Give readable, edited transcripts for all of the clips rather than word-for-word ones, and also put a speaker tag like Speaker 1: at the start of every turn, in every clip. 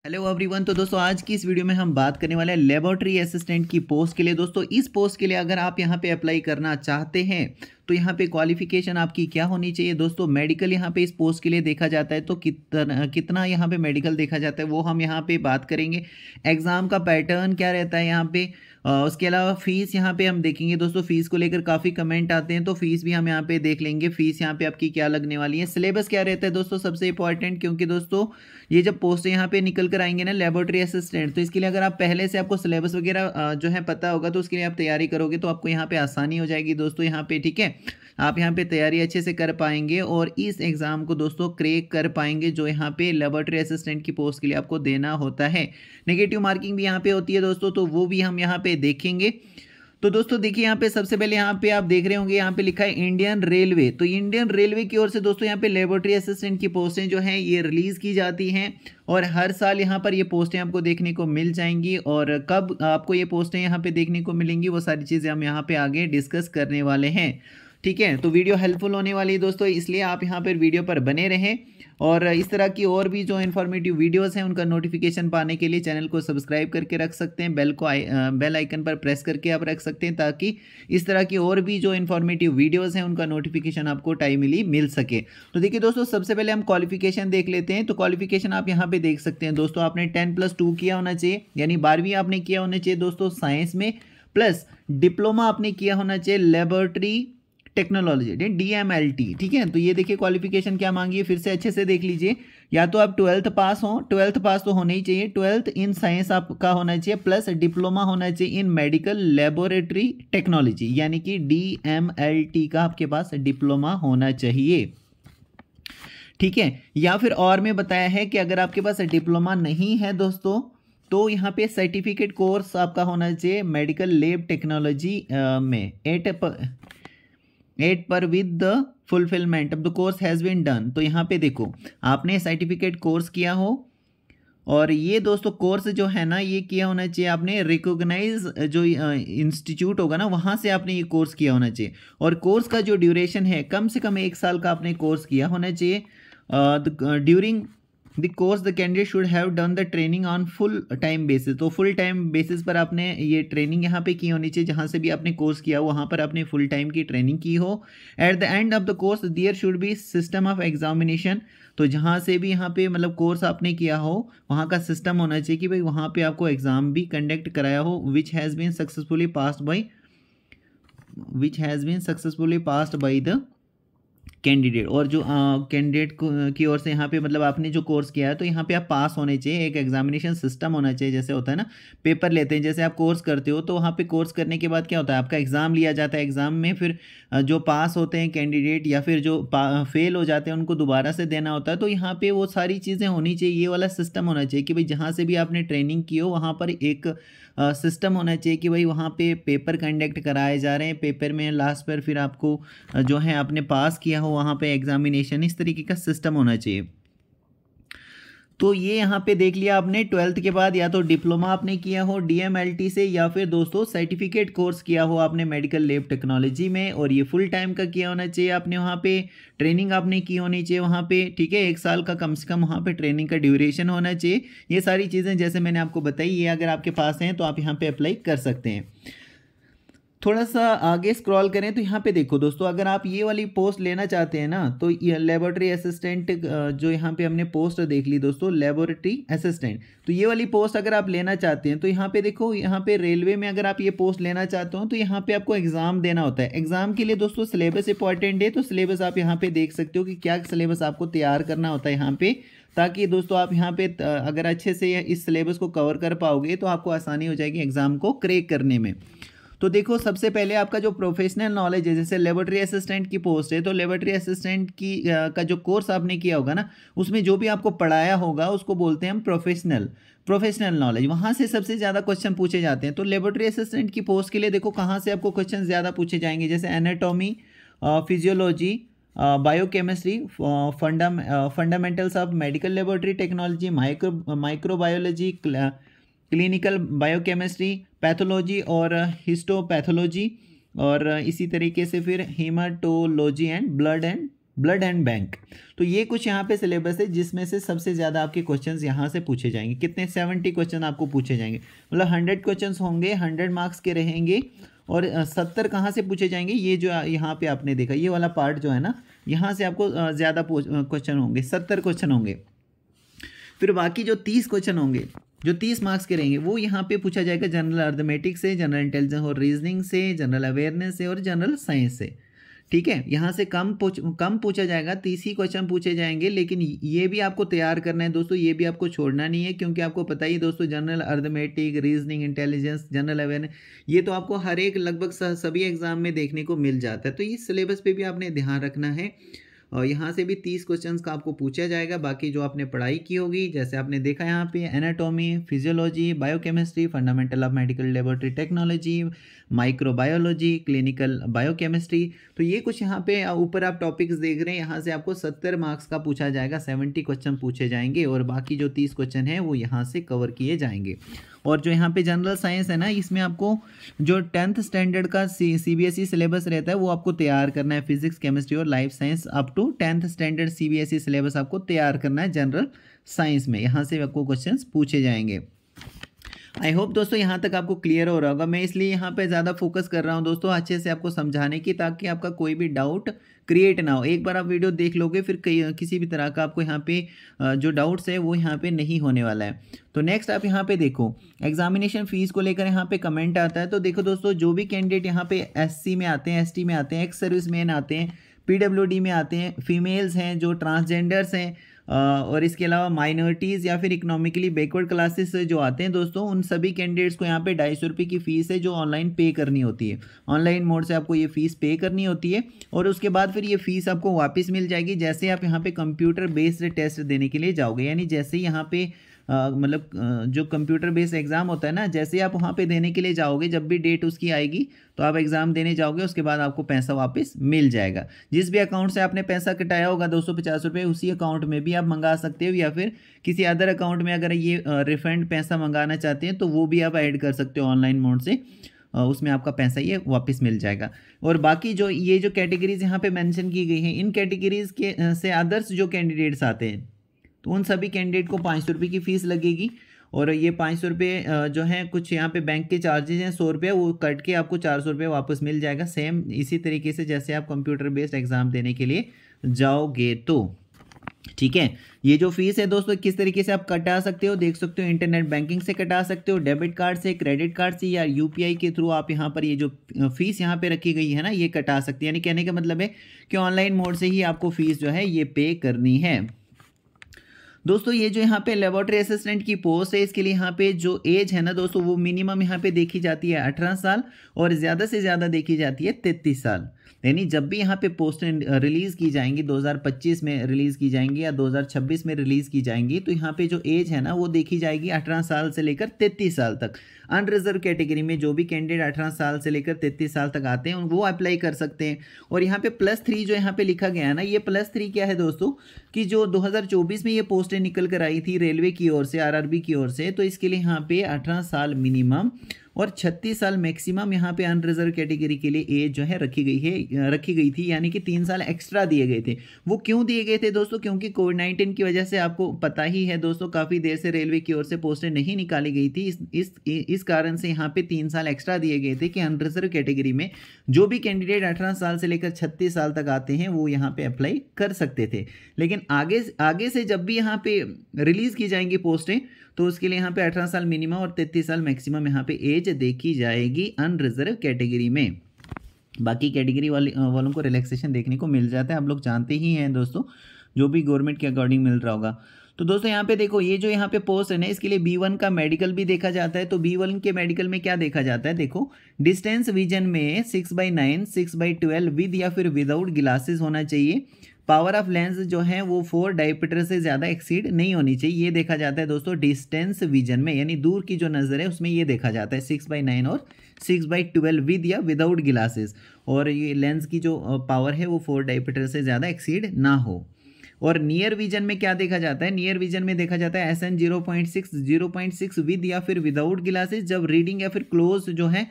Speaker 1: Hello everyone. तो दोस्तों आज की इस वीडियो में हम बात करने वाले हैं लेबोरेटरी असिस्टेंट की पोस्ट के लिए। दोस्तों इस पोस्ट के लिए अगर आप यहां पे अप्लाई करना चाहते हैं तो यहां पे क्वालिफिकेशन आपकी क्या होनी चाहिए। दोस्तों मेडिकल यहां पे इस पोस्ट के लिए देखा जाता है, तो कितना कितना यहां पे मेडिकल देखा जाता है वो हम यहां पे बात करेंगे। एग्ज़ाम का पैटर्न क्या रहता है यहाँ पे, उसके अलावा फ़ीस यहाँ पे हम देखेंगे। दोस्तों फ़ीस को लेकर काफ़ी कमेंट आते हैं, तो फ़ीस भी हम यहाँ पे देख लेंगे। फ़ीस यहाँ पे आपकी क्या लगने वाली है। सिलेबस क्या रहता है दोस्तों सबसे इंपॉर्टेंट, क्योंकि दोस्तों ये जब पोस्ट यहाँ पे निकल कर आएंगे ना लेबोरेटरी असिस्टेंट, तो इसके लिए अगर आप पहले से आपको सिलेबस वगैरह जो है पता होगा तो उसके लिए आप तैयारी करोगे तो आपको यहाँ पे आसानी हो जाएगी दोस्तों। यहाँ पे ठीक है, आप यहाँ पे तैयारी अच्छे से कर पाएंगे और इस एग्ज़ाम को दोस्तों क्रैक कर पाएंगे जो यहाँ पे लेबोरेटरी असिस्टेंट की पोस्ट के लिए आपको देना होता है। नेगेटिव मार्किंग भी यहाँ पे होती है दोस्तों, तो वो भी हम यहाँ पे देखेंगे। तो दोस्तों देखिए यहाँ पे सबसे पहले यहाँ पे आप देख रहे होंगे यहाँ पे लिखा है इंडियन रेलवे। तो इंडियन रेलवे की ओर से दोस्तों यहाँ पे लेबोरेटरी असिस्टेंट की पोस्टें जो हैं ये रिलीज़ की जाती हैं और हर साल यहाँ पर ये पोस्टें आपको देखने को मिल जाएंगी। और कब आपको ये पोस्टें यहाँ पे देखने को मिलेंगी वो सारी चीज़ें हम यहाँ पे आगे डिस्कस करने वाले हैं। ठीक है, तो वीडियो हेल्पफुल होने वाली है दोस्तों, इसलिए आप यहाँ पर वीडियो पर बने रहें। और इस तरह की और भी जो इन्फॉर्मेटिव वीडियोस हैं उनका नोटिफिकेशन पाने के लिए चैनल को सब्सक्राइब करके रख सकते हैं, बेल आइकन पर प्रेस करके आप रख सकते हैं, ताकि इस तरह की और भी जो इन्फॉर्मेटिव वीडियोस हैं उनका नोटिफिकेशन आपको टाइमली मिल सके। तो देखिए दोस्तों सबसे पहले हम क्वालिफिकेशन देख लेते हैं। तो क्वालिफिकेशन आप यहाँ पे देख सकते हैं दोस्तों, आपने 10+2 किया होना चाहिए, यानी 12वीं आपने किया होना चाहिए दोस्तों साइंस में, प्लस डिप्लोमा आपने किया होना चाहिए लेबोरेटरी टेक्नोलॉजी DMLT। ठीक है, तो ये देखिए क्वालिफिकेशन क्या मांगी है, फिर से अच्छे से देख लीजिए। या तो आप 12th पास हो, 12th पास तो होना ही चाहिए, 12th इन साइंस आपका होना चाहिए, प्लस डिप्लोमा होना चाहिए इन मेडिकल लेबोरेटरी टेक्नोलॉजी, यानी कि DMLT का आपके पास डिप्लोमा होना चाहिए। ठीक है, या फिर और में बताया है कि अगर आपके पास डिप्लोमा नहीं है दोस्तों तो यहाँ पे सर्टिफिकेट कोर्स आपका होना चाहिए मेडिकल लैब टेक्नोलॉजी में 8 पर with the fulfilment of the course has been done. तो यहाँ पे देखो आपने सर्टिफिकेट कोर्स किया हो और ये दोस्तों कोर्स जो है ना ये किया होना चाहिए आपने रिकॉग्नाइज जो इंस्टीट्यूट होगा ना वहाँ से आपने ये कोर्स किया होना चाहिए। और कोर्स का जो ड्यूरेशन है कम से कम 1 साल का आपने कोर्स किया होना चाहिए। During the course the candidate should have done the training on full time basis. तो फुल टाइम बेसिस पर आपने ये ट्रेनिंग यहाँ पे की होनी चाहिए, जहाँ से भी आपने कोर्स किया हो वहाँ पर आपने फुल टाइम की ट्रेनिंग की हो। At the end of the course there should be system of examination. तो जहाँ से भी यहाँ पे मतलब कोर्स आपने किया हो वहाँ का सिस्टम होना चाहिए कि भाई वहाँ पे आपको एग्ज़ाम भी कंडक्ट कराया हो which has been successfully passed by the candidate. और जो कैंडिडेट की ओर से यहाँ पे मतलब आपने जो कोर्स किया है तो यहाँ पे आप पास होने चाहिए। एक एग्जामिनेशन सिस्टम होना चाहिए, जैसे होता है ना पेपर लेते हैं, जैसे आप कोर्स करते हो तो वहाँ पे कोर्स करने के बाद क्या होता है आपका एग्ज़ाम लिया जाता है। एग्ज़ाम में फिर जो पास होते हैं कैंडिडेट या फिर जो फेल हो जाते हैं उनको दोबारा से देना होता है। तो यहाँ पे वो सारी चीज़ें होनी चाहिए, ये वाला सिस्टम होना चाहिए कि भाई जहाँ से भी आपने ट्रेनिंग की हो वहाँ पर एक सिस्टम होना चाहिए कि भाई वहाँ पे पेपर कंडक्ट कराए जा रहे हैं, पेपर में लास्ट पर फिर आपको जो है आपने पास किया हो वहाँ पे एग्जामिनेशन, इस तरीके का सिस्टम होना चाहिए। तो ये यहाँ पे देख लिया आपने 12th के बाद या तो डिप्लोमा आपने किया हो DMLT से या फिर दोस्तों सर्टिफिकेट कोर्स किया हो आपने मेडिकल लैब टेक्नोलॉजी में, और ये फुल टाइम का किया होना चाहिए आपने, वहाँ पे ट्रेनिंग आपने की होनी चाहिए वहाँ पे। ठीक है, 1 साल का कम से कम वहाँ पे ट्रेनिंग का ड्यूरेशन होना चाहिए। ये सारी चीज़ें जैसे मैंने आपको बताई ये अगर आपके पास हैं तो आप यहाँ पर अप्लाई कर सकते हैं। थोड़ा सा आगे स्क्रॉल करें तो यहाँ पे देखो दोस्तों, अगर आप ये वाली पोस्ट लेना चाहते हैं ना तो ये लेबोरेटरी असिस्टेंट जो यहाँ पे हमने पोस्ट देख ली दोस्तों लेबोरेटरी असिस्टेंट, तो ये वाली पोस्ट अगर आप लेना चाहते हैं तो यहाँ पे देखो, यहाँ पे रेलवे में अगर आप ये पोस्ट लेना चाहते हो तो यहाँ पे आपको एग्ज़ाम देना होता है। एग्ज़ाम के लिए दोस्तों सिलेबस इंपॉर्टेंट है, तो सिलेबस आप यहाँ पे देख सकते हो कि क्या सिलेबस आपको तैयार करना होता है यहाँ पे, ताकि दोस्तों आप यहाँ पे अगर अच्छे से इस सिलेबस को कवर कर पाओगे तो आपको आसानी हो जाएगी एग्ज़ाम को क्रैक करने में। तो देखो सबसे पहले आपका जो प्रोफेशनल नॉलेज है, जैसे लेबोरेटरी असिस्टेंट की पोस्ट है तो लेबोरेटरी असिस्टेंट की का जो कोर्स आपने किया होगा ना उसमें जो भी आपको पढ़ाया होगा उसको बोलते हैं हम प्रोफेशनल नॉलेज। वहाँ से सबसे ज़्यादा क्वेश्चन पूछे जाते हैं। तो लेबोरेटरी असिस्टेंट की पोस्ट के लिए देखो कहाँ से आपको क्वेश्चन ज़्यादा पूछे जाएंगे, जैसे anatomy, physiology, biochemistry, fundamentals of medical laboratory technology, microbiology, clinical biochemistry, pathology और हिस्टोपैथोलॉजी, और इसी तरीके से फिर haematology and blood and blood and bank. तो ये कुछ यहाँ पे सिलेबस है जिसमें से सबसे ज़्यादा आपके क्वेश्चंस यहाँ से पूछे जाएंगे। कितने? 70 क्वेश्चन आपको पूछे जाएंगे, मतलब 100 क्वेश्चंस होंगे, 100 मार्क्स के रहेंगे। और 70 कहाँ से पूछे जाएंगे? ये जो यहाँ पे आपने देखा ये वाला पार्ट जो है ना, यहाँ से आपको ज़्यादा क्वेश्चन होंगे, 70 क्वेश्चन होंगे। फिर बाकी जो 30 क्वेश्चन होंगे जो 30 मार्क्स के रहेंगे वो यहाँ पे पूछा जाएगा जनरल अर्थमेटिक्स से, जनरल इंटेलिजेंस और रीजनिंग से, जनरल अवेयरनेस से और जनरल साइंस से। ठीक है, यहाँ से कम पूछा जाएगा, 30 ही क्वेश्चन पूछे जाएंगे। लेकिन ये भी आपको तैयार करना है दोस्तों, ये भी आपको छोड़ना नहीं है, क्योंकि आपको पता ही दोस्तों general arithmetic, reasoning, intelligence, general awareness, ये तो आपको हर एक लगभग सभी एग्जाम में देखने को मिल जाता है। तो इस सिलेबस पे भी आपने ध्यान रखना है। और यहाँ से भी 30 क्वेश्चंस का आपको पूछा जाएगा। बाकी जो आपने पढ़ाई की होगी, जैसे आपने देखा यहाँ पे anatomy, physiology, biochemistry, fundamental of medical laboratory technology, microbiology, clinical biochemistry, तो ये कुछ यहाँ पे ऊपर आप टॉपिक्स देख रहे हैं। यहाँ से आपको 70 मार्क्स का पूछा जाएगा, 70 क्वेश्चन पूछे जाएंगे और बाकी जो 30 क्वेश्चन हैं वो यहाँ से कवर किए जाएंगे। और जो यहाँ पे जनरल साइंस है ना, इसमें आपको जो 10th स्टैंडर्ड का CBSE सिलेबस रहता है वो आपको तैयार करना है। फिजिक्स, केमिस्ट्री और life science up to 10th standard CBSE syllabus आपको तैयार करना है जनरल साइंस में। यहाँ से आपको क्वेश्चंस पूछे जाएंगे। आई होप दोस्तों यहाँ तक आपको क्लियर हो रहा होगा। मैं इसलिए यहाँ पे ज़्यादा फोकस कर रहा हूँ दोस्तों अच्छे से आपको समझाने की, ताकि आपका कोई भी डाउट क्रिएट ना हो। एक बार आप वीडियो देख लोगे फिर किसी भी तरह का आपको यहाँ पे जो डाउट्स है वो यहाँ पे नहीं होने वाला है। तो नेक्स्ट आप यहाँ पे देखो, एग्जामिनेशन फीस को लेकर यहाँ पे कमेंट आता है। तो देखो दोस्तों, जो भी कैंडिडेट यहाँ पे SC में आते हैं, ST में आते हैं, एक्स सर्विस मैन आते हैं, PWD में आते हैं, फीमेल्स हैं, जो ट्रांसजेंडर्स हैं, और इसके अलावा माइनॉरिटीज़ या फिर इकोनॉमिकली बैकवर्ड क्लासेस से जो आते हैं दोस्तों, उन सभी कैंडिडेट्स को यहाँ पे 250 रुपये की फ़ीस है जो ऑनलाइन पे करनी होती है। ऑनलाइन मोड से आपको ये फ़ीस पे करनी होती है और उसके बाद फिर ये फ़ीस आपको वापस मिल जाएगी जैसे आप यहाँ पे कंप्यूटर बेस्ड टेस्ट देने के लिए जाओगे। यानी जैसे ही यहाँ पे मतलब जो कंप्यूटर बेस्ड एग्ज़ाम होता है ना, जैसे आप वहाँ पे देने के लिए जाओगे, जब भी डेट उसकी आएगी तो आप एग्ज़ाम देने जाओगे, उसके बाद आपको पैसा वापस मिल जाएगा। जिस भी अकाउंट से आपने पैसा कटाया होगा 250 रुपये, उसी अकाउंट में भी आप मंगा सकते हो, या फिर किसी अदर अकाउंट में अगर ये रिफंड पैसा मंगाना चाहते हैं तो वो भी आप ऐड कर सकते हो ऑनलाइन मोड से, उसमें आपका पैसा ये वापस मिल जाएगा। और बाकी जो ये जो कैटेगरीज यहाँ पे मेंशन की गई हैं, इन कैटेगरीज के से अदर्स जो कैंडिडेट्स आते हैं तो उन सभी कैंडिडेट को 500 रुपये की फ़ीस लगेगी। और ये 500 रुपये जो हैं, कुछ यहाँ पे बैंक के चार्जेज हैं 100 रुपये, वो कट के आपको 400 रुपये वापस मिल जाएगा। सेम इसी तरीके से जैसे आप कंप्यूटर बेस्ड एग्ज़ाम देने के लिए जाओगे तो। ठीक है, ये जो फीस है दोस्तों किस तरीके से आप कटा सकते हो, देख सकते हो। इंटरनेट बैंकिंग से कटा सकते हो, डेबिट कार्ड से, क्रेडिट कार्ड से, या UPI के थ्रू आप यहाँ पर ये जो फीस यहाँ पे रखी गई है ना, ये कटा सकते हैं। यानी कहने का मतलब है कि ऑनलाइन मोड से ही आपको फीस जो है ये पे करनी है। दोस्तों ये जो यहाँ पे लेबोरेटरी असिस्टेंट की पोस्ट है, इसके लिए यहाँ पे जो एज है ना दोस्तों, वो मिनिमम यहाँ पे देखी जाती है 18 साल और ज़्यादा से ज़्यादा देखी जाती है 33 साल। यानी जब भी यहाँ पे पोस्टें रिलीज़ की जाएंगी, 2025 में रिलीज़ की जाएंगी या 2026 में रिलीज़ की जाएंगी, तो यहाँ पे जो एज है ना वो देखी जाएगी 18 साल से लेकर 33 साल तक। अनरिजर्व कैटेगरी में जो भी कैंडिडेट 18 साल से लेकर 33 साल तक आते हैं वो अप्लाई कर सकते हैं। और यहाँ पे +3 जो यहाँ पे लिखा गया है ना, ये +3 क्या है दोस्तों, कि जो 2024 में ये पोस्टें निकल कर आई थी रेलवे की ओर से, RRB की ओर से, तो इसके लिए यहाँ पे 18 साल मिनिमम और 36 साल मैक्सिमम यहाँ पे अनरिजर्व कैटेगरी के लिए एज जो है रखी गई थी। यानी कि 3 साल एक्स्ट्रा दिए गए थे। वो क्यों दिए गए थे दोस्तों? क्योंकि कोविड-19 की वजह से आपको पता ही है दोस्तों, काफ़ी देर से रेलवे की ओर से पोस्टें नहीं निकाली गई थी। इस कारण से यहाँ पे 3 साल एक्स्ट्रा दिए गए थे कि अनरिजर्व कैटेगरी में जो भी कैंडिडेट 18 साल से लेकर 36 साल तक आते हैं वो यहाँ पे अप्लाई कर सकते थे। लेकिन आगे से जब भी यहाँ पे रिलीज़ की जाएंगी पोस्टें, तो उसके लिए यहाँ पे 18 साल मिनिमम और 33 साल मैक्सिमम यहाँ पे एज देखी जाएगी अनरिजर्व कैटेगरी में। बाकी कैटेगरी वालों को रिलैक्सेशन देखने को मिल जाता है, आप लोग जानते ही हैं दोस्तों, जो भी गवर्नमेंट के अकॉर्डिंग मिल रहा होगा। तो दोस्तों यहाँ पे देखो, ये जो यहाँ पे पोस्ट है ना, इसके लिए B1 का मेडिकल भी देखा जाता है। तो B1 के मेडिकल में क्या देखा जाता है, देखो, डिस्टेंस विजन में 6/9, 6/12 विद या फिर विदाउट ग्लासेस होना चाहिए। पावर ऑफ लेंस जो है वो 4 डायमीटर से ज़्यादा एक्सीड नहीं होनी चाहिए। ये देखा जाता है दोस्तों डिस्टेंस विजन में, यानी दूर की जो नज़र है उसमें ये देखा जाता है 6/9 और 6/12 विद या विदाउट ग्लासेस। और ये लेंस की जो पावर है वो 4 डायमीटर से ज़्यादा एक्सीड ना हो। और नियर विजन में क्या देखा जाता है, नियर विजन में देखा जाता है SN 0.6 विद या फिर विदाउट ग्लासेस, जब रीडिंग या फिर क्लोज जो है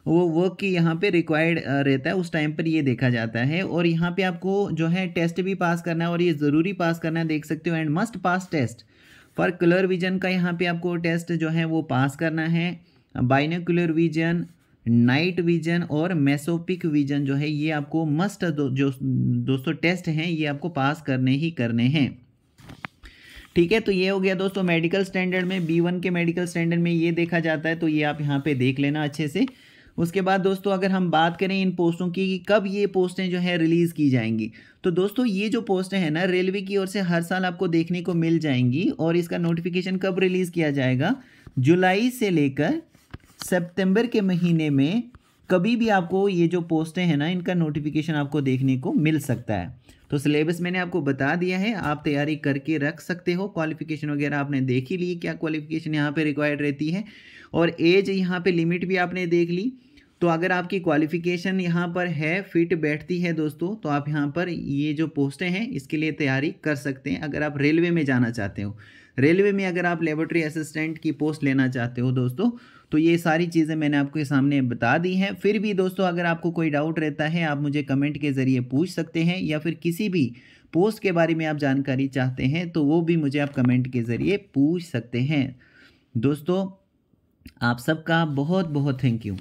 Speaker 1: वो वर्क की यहाँ पे रिक्वायर्ड रहता है, उस टाइम पर ये देखा जाता है। और यहाँ पे आपको जो है टेस्ट भी पास करना है और ये ज़रूरी पास करना है, देख सकते हो, and must pass test for colour vision का यहाँ पे आपको टेस्ट जो है वो पास करना है। बाइनोकुलर विजन, नाइट विजन और मेसोपिक विजन जो है ये आपको मस्ट जो दोस्तों टेस्ट हैं ये आपको पास करने ही करने हैं। ठीक है, तो ये हो गया दोस्तों मेडिकल स्टैंडर्ड में, B1 के मेडिकल स्टैंडर्ड में ये देखा जाता है, तो ये आप यहाँ पे देख लेना अच्छे से। उसके बाद दोस्तों अगर हम बात करें इन पोस्टों की कि कब ये पोस्टें जो है रिलीज़ की जाएंगी, तो दोस्तों ये जो पोस्टें हैं ना रेलवे की ओर से हर साल आपको देखने को मिल जाएंगी। और इसका नोटिफिकेशन कब रिलीज़ किया जाएगा, जुलाई से लेकर सितंबर के महीने में कभी भी आपको ये जो पोस्टें हैं ना इनका नोटिफिकेशन आपको देखने को मिल सकता है। तो सिलेबस मैंने आपको बता दिया है, आप तैयारी करके रख सकते हो। क्वालिफिकेशन वगैरह आपने देख ही ली, क्या क्वालिफिकेशन यहाँ पे रिक्वायर्ड रहती है, और एज यहाँ पे लिमिट भी आपने देख ली। तो अगर आपकी क्वालिफिकेशन यहाँ पर है, फिट बैठती है दोस्तों, तो आप यहाँ पर ये जो पोस्टें हैं इसके लिए तैयारी कर सकते हैं। अगर आप रेलवे में जाना चाहते हो, रेलवे में अगर आप लेबोरेटरी असिस्टेंट की पोस्ट लेना चाहते हो दोस्तों, तो ये सारी चीज़ें मैंने आपके सामने बता दी हैं। फिर भी दोस्तों अगर आपको कोई डाउट रहता है आप मुझे कमेंट के ज़रिए पूछ सकते हैं, या फिर किसी भी पोस्ट के बारे में आप जानकारी चाहते हैं तो वो भी मुझे आप कमेंट के ज़रिए पूछ सकते हैं। दोस्तों आप सबका बहुत बहुत थैंक यू।